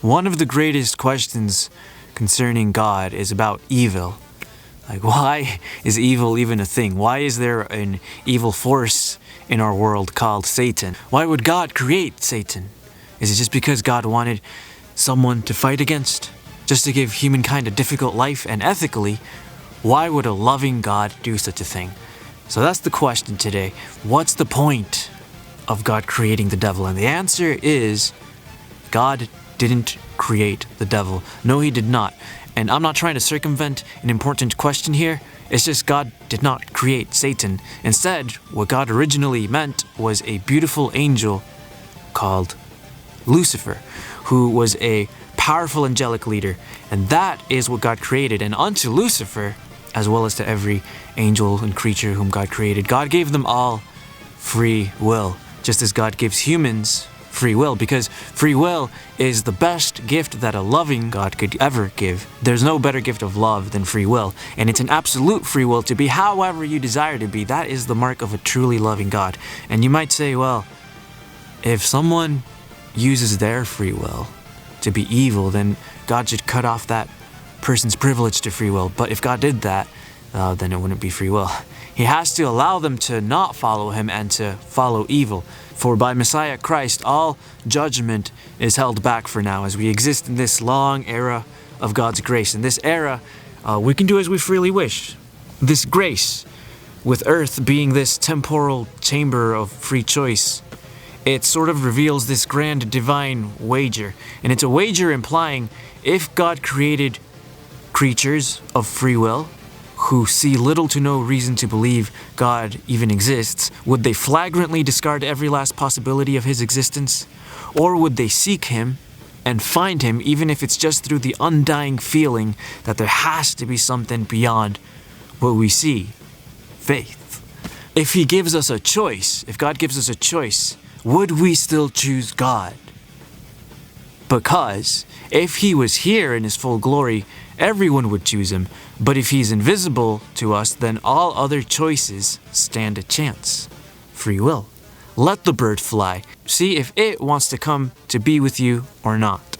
One of the greatest questions concerning God is about evil. Like, why is evil even a thing? Why is there an evil force in our world called Satan? Why would God create Satan? Is it just because God wanted someone to fight against? Just to give humankind a difficult life? And ethically, why would a loving God do such a thing? So that's the question today. What's the point of God creating the devil? And the answer is, God didn't create the devil. No, he did not. And I'm not trying to circumvent an important question here. It's just God did not create Satan. Instead, what God originally meant was a beautiful angel called Lucifer, who was a powerful angelic leader. And that is what God created. And unto Lucifer, as well as to every angel and creature whom God created, God gave them all free will, just as God gives humans free will, because free will is the best gift that a loving God could ever give. There's no better gift of love than free will, and it's an absolute free will to be however you desire to be. That is the mark of a truly loving God. And you might say, well, if someone uses their free will to be evil, then God should cut off that person's privilege to free will. But if God did that, then it wouldn't be free will. He has to allow them to not follow him and to follow evil. For by Messiah Christ, all judgment is held back for now, as we exist in this long era of God's grace. In this era, we can do as we freely wish. This grace, with earth being this temporal chamber of free choice, it sort of reveals this grand divine wager. And it's a wager implying, if God created creatures of free will, who see little to no reason to believe God even exists, would they flagrantly discard every last possibility of his existence? Or would they seek him and find him, even if it's just through the undying feeling that there has to be something beyond what we see? Faith. If he gives us a choice, if God gives us a choice, would we still choose God? Because if he was here in his full glory, everyone would choose him. But if he's invisible to us, then all other choices stand a chance. Free will. Let the bird fly. See if it wants to come to be with you or not.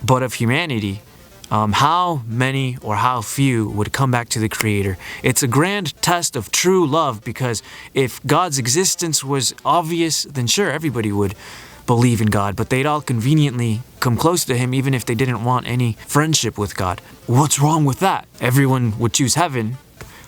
But of humanity, how many or how few would come back to the Creator? It's a grand test of true love, because if God's existence was obvious, then sure, everybody would believe in God, but they'd all conveniently come close to him even if they didn't want any friendship with God. What's wrong with that? Everyone would choose heaven.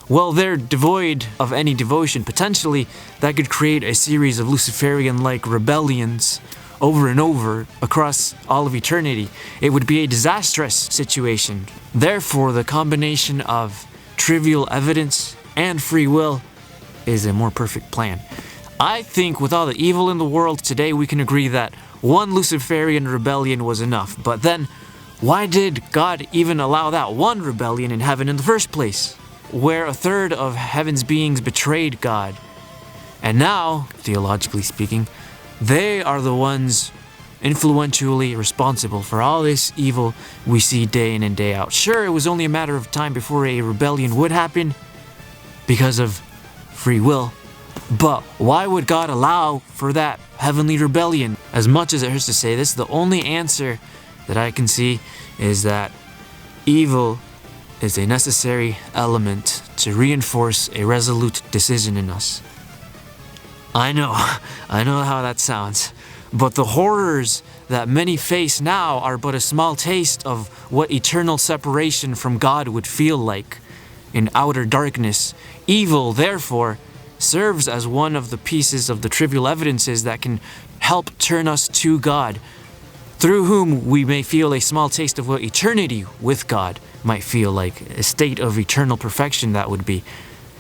Well, they're devoid of any devotion. Potentially, that could create a series of Luciferian-like rebellions over and over across all of eternity. It would be a disastrous situation. Therefore, the combination of trivial evidence and free will is a more perfect plan. I think with all the evil in the world today, we can agree that one Luciferian rebellion was enough. But then, why did God even allow that one rebellion in heaven in the first place, where a third of heaven's beings betrayed God? And now, theologically speaking, they are the ones influentially responsible for all this evil we see day in and day out. Sure, it was only a matter of time before a rebellion would happen because of free will. But why would God allow for that heavenly rebellion? As much as it hurts to say this, the only answer that I can see is that evil is a necessary element to reinforce a resolute decision in us. I know how that sounds, but the horrors that many face now are but a small taste of what eternal separation from God would feel like in outer darkness. Evil, therefore, serves as one of the pieces of the trivial evidences that can help turn us to God, through whom we may feel a small taste of what eternity with God might feel like, a state of eternal perfection that would be.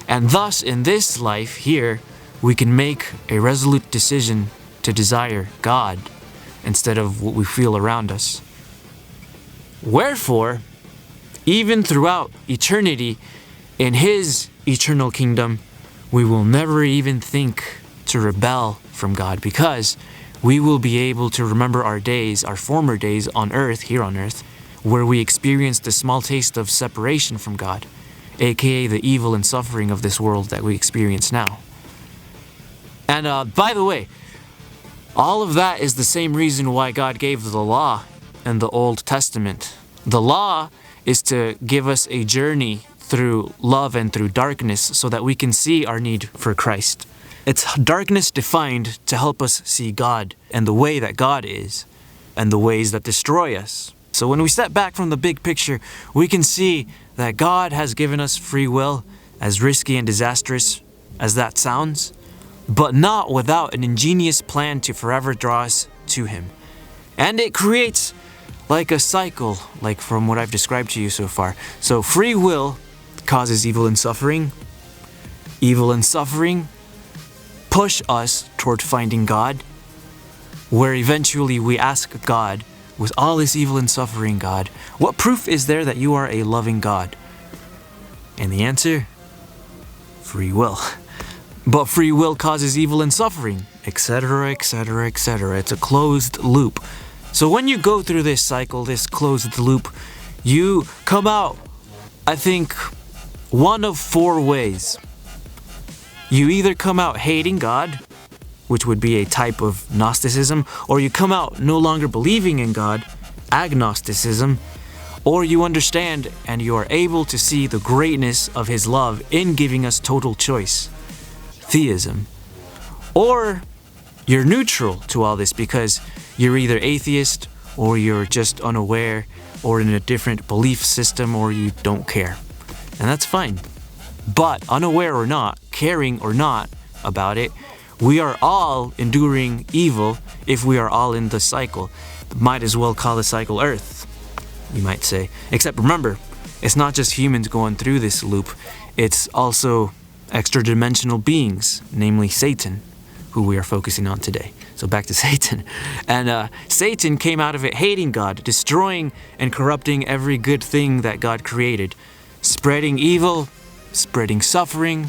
And thus, in this life here, we can make a resolute decision to desire God instead of what we feel around us. Wherefore, even throughout eternity, in his eternal kingdom, we will never even think to rebel from God, because we will be able to remember our days, our former days on earth, here on earth, where we experienced a small taste of separation from God, aka the evil and suffering of this world that we experience now. And by the way, all of that is the same reason why God gave the law and the Old Testament. The law is to give us a journey through love and through darkness so that we can see our need for Christ. It's darkness defined to help us see God and the way that God is and the ways that destroy us. So when we step back from the big picture, we can see that God has given us free will, as risky and disastrous as that sounds, but not without an ingenious plan to forever draw us to Him. And it creates like a cycle, like from what I've described to you so far. So free will causes evil and suffering. Evil and suffering push us toward finding God, where eventually we ask God, with all this evil and suffering, God, what proof is there that you are a loving God? And the answer? Free will. But free will causes evil and suffering, etc., etc., etc. It's a closed loop. So when you go through this cycle, this closed loop, you come out, I think, one of four ways. You either come out hating God, which would be a type of Gnosticism, or you come out no longer believing in God, agnosticism, or you understand and you are able to see the greatness of His love in giving us total choice, theism. Or you're neutral to all this because you're either atheist or you're just unaware or in a different belief system or you don't care. And that's fine. But unaware or not, caring or not about it, we are all enduring evil if we are all in the cycle. Might as well call the cycle Earth, you might say. Except remember, it's not just humans going through this loop. It's also extra-dimensional beings, namely Satan, who we are focusing on today. So back to Satan. And Satan came out of it hating God, destroying and corrupting every good thing that God created, spreading evil, spreading suffering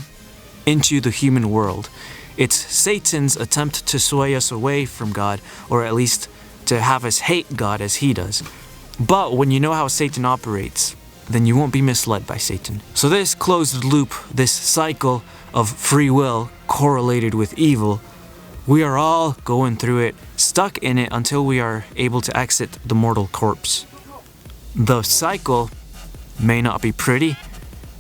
into the human world. It's Satan's attempt to sway us away from God, or at least to have us hate God as he does. But when you know how Satan operates, then you won't be misled by Satan. So this closed loop, this cycle of free will correlated with evil, we are all going through it, stuck in it until we are able to exit the mortal corpse. The cycle may not be pretty,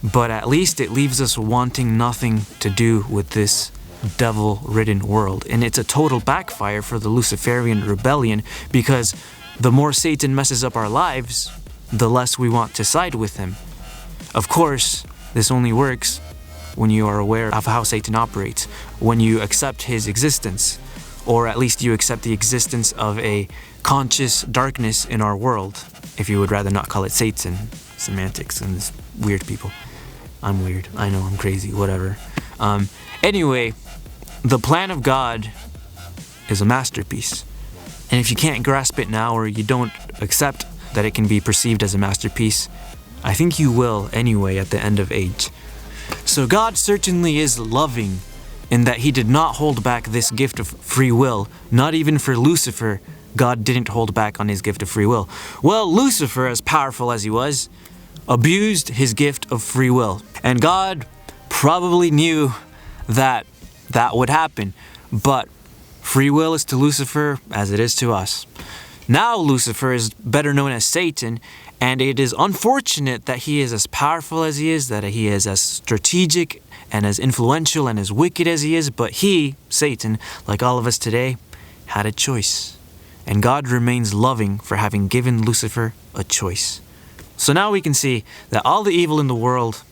but at least it leaves us wanting nothing to do with this devil-ridden world. And it's a total backfire for the Luciferian rebellion, because the more Satan messes up our lives, the less we want to side with him. Of course, this only works when you are aware of how Satan operates, when you accept his existence, or at least you accept the existence of a conscious darkness in our world, if you would rather not call it Satan. Semantics and this weird people. I'm weird. I know I'm crazy. Whatever. Anyway, the plan of God is a masterpiece. And if you can't grasp it now, or you don't accept that it can be perceived as a masterpiece, I think you will anyway at the end of age. So God certainly is loving in that he did not hold back this gift of free will. Not even for Lucifer, God didn't hold back on his gift of free will. Well, Lucifer, as powerful as he was, abused his gift of free will. And God probably knew that that would happen. But free will is to Lucifer as it is to us. Now Lucifer is better known as Satan, and it is unfortunate that he is as powerful as he is, that he is as strategic and as influential and as wicked as he is, but he, Satan, like all of us today, had a choice. And God remains loving for having given Lucifer a choice. So now we can see that all the evil in the world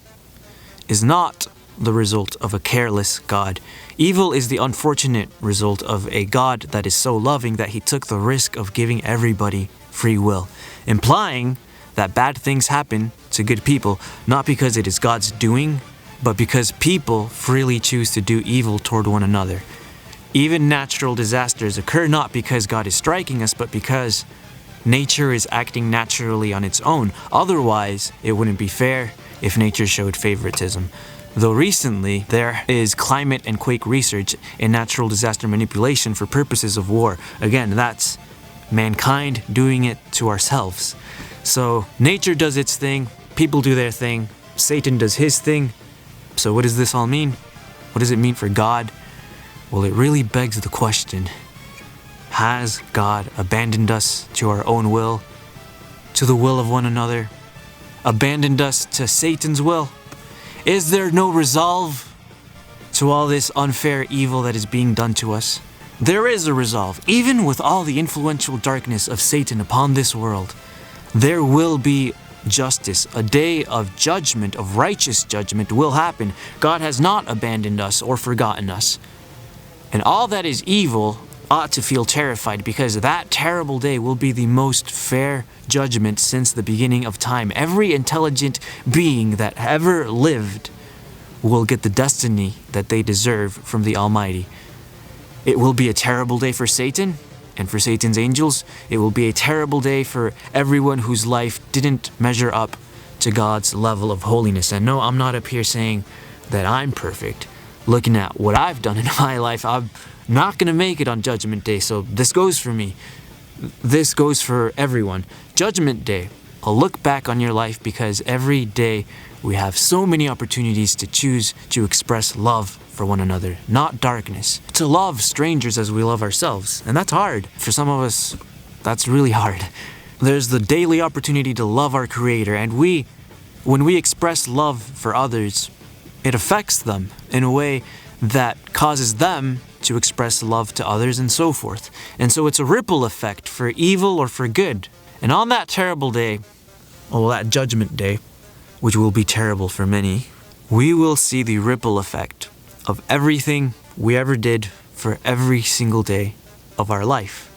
is not the result of a careless God. Evil is the unfortunate result of a God that is so loving that he took the risk of giving everybody free will, implying that bad things happen to good people, not because it is God's doing, but because people freely choose to do evil toward one another. Even natural disasters occur not because God is striking us, but because nature is acting naturally on its own. Otherwise, it wouldn't be fair if nature showed favoritism. Though recently, there is climate and quake research in natural disaster manipulation for purposes of war. Again, that's mankind doing it to ourselves. So nature does its thing, people do their thing, Satan does his thing. So what does this all mean? What does it mean for God? Well, it really begs the question, has God abandoned us to our own will to the will of one another, abandoned us to Satan's will? Is there no resolve to all this unfair evil that is being done to us? There is a resolve. Even with all the influential darkness of Satan upon this world, there will be justice. A day of judgment, of righteous judgment, will happen. God has not abandoned us or forgotten us. And all that is evil ought to feel terrified, because that terrible day will be the most fair judgment since the beginning of time. Every intelligent being that ever lived will get the destiny that they deserve from the Almighty. It will be a terrible day for Satan and for Satan's angels. It will be a terrible day for everyone whose life didn't measure up to God's level of holiness. And no, I'm not up here saying that I'm perfect. Looking at what I've done in my life, I'm not going to make it on Judgment Day. So this goes for me. This goes for everyone. Judgment Day, a look back on your life, because every day we have so many opportunities to choose to express love for one another, not darkness. To love strangers as we love ourselves. And that's hard. For some of us, that's really hard. There's the daily opportunity to love our Creator, and when we express love for others, it affects them in a way that causes them to express love to others, and so forth. And so it's a ripple effect for evil or for good. And on that terrible day, that Judgment Day, which will be terrible for many, we will see the ripple effect of everything we ever did for every single day of our life.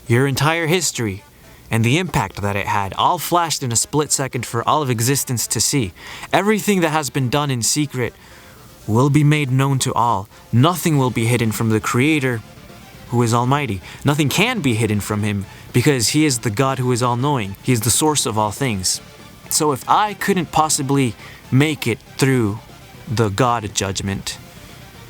Your entire history and the impact that it had, all flashed in a split second for all of existence to see. Everything that has been done in secret will be made known to all. Nothing will be hidden from the Creator, who is Almighty. Nothing can be hidden from Him, because He is the God who is all-knowing. He is the source of all things. So if I couldn't possibly make it through the God judgment,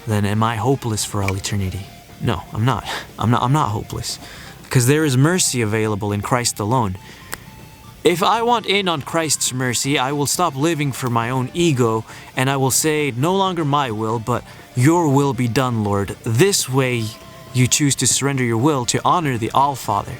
then am I hopeless for all eternity? No, I'm not. I'm not hopeless. Because there is mercy available in Christ alone. If I want in on Christ's mercy, I will stop living for my own ego, and I will say, no longer my will, but your will be done, Lord. This way you choose to surrender your will to honor the All-Father,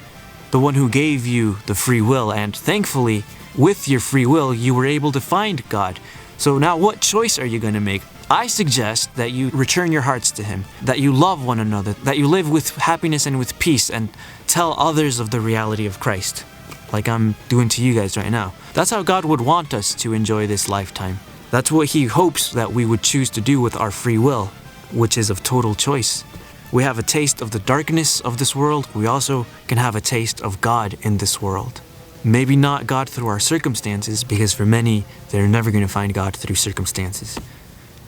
the one who gave you the free will, and thankfully, with your free will, you were able to find God. So now what choice are you going to make? I suggest that you return your hearts to Him, that you love one another, that you live with happiness and with peace, and tell others of the reality of Christ, like I'm doing to you guys right now. That's how God would want us to enjoy this lifetime. That's what He hopes that we would choose to do with our free will, which is of total choice. We have a taste of the darkness of this world. We also can have a taste of God in this world. Maybe not God through our circumstances, because for many, they're never going to find God through circumstances.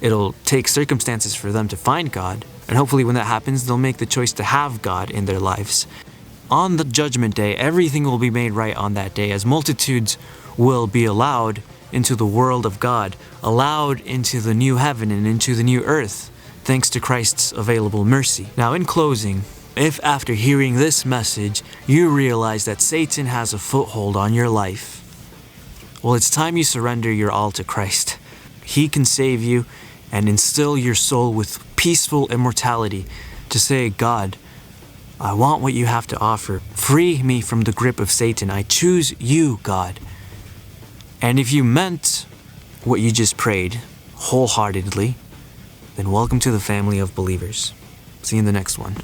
It'll take circumstances for them to find God, and hopefully when that happens, they'll make the choice to have God in their lives. On the Judgment Day, everything will be made right on that day, as multitudes will be allowed into the world of God, allowed into the new heaven and into the new earth, thanks to Christ's available mercy. Now, in closing, if after hearing this message, you realize that Satan has a foothold on your life, well, it's time you surrender your all to Christ. He can save you and instill your soul with peaceful immortality to say, God, I want what you have to offer. Free me from the grip of Satan. I choose you, God. And if you meant what you just prayed wholeheartedly, then welcome to the family of believers. See you in the next one.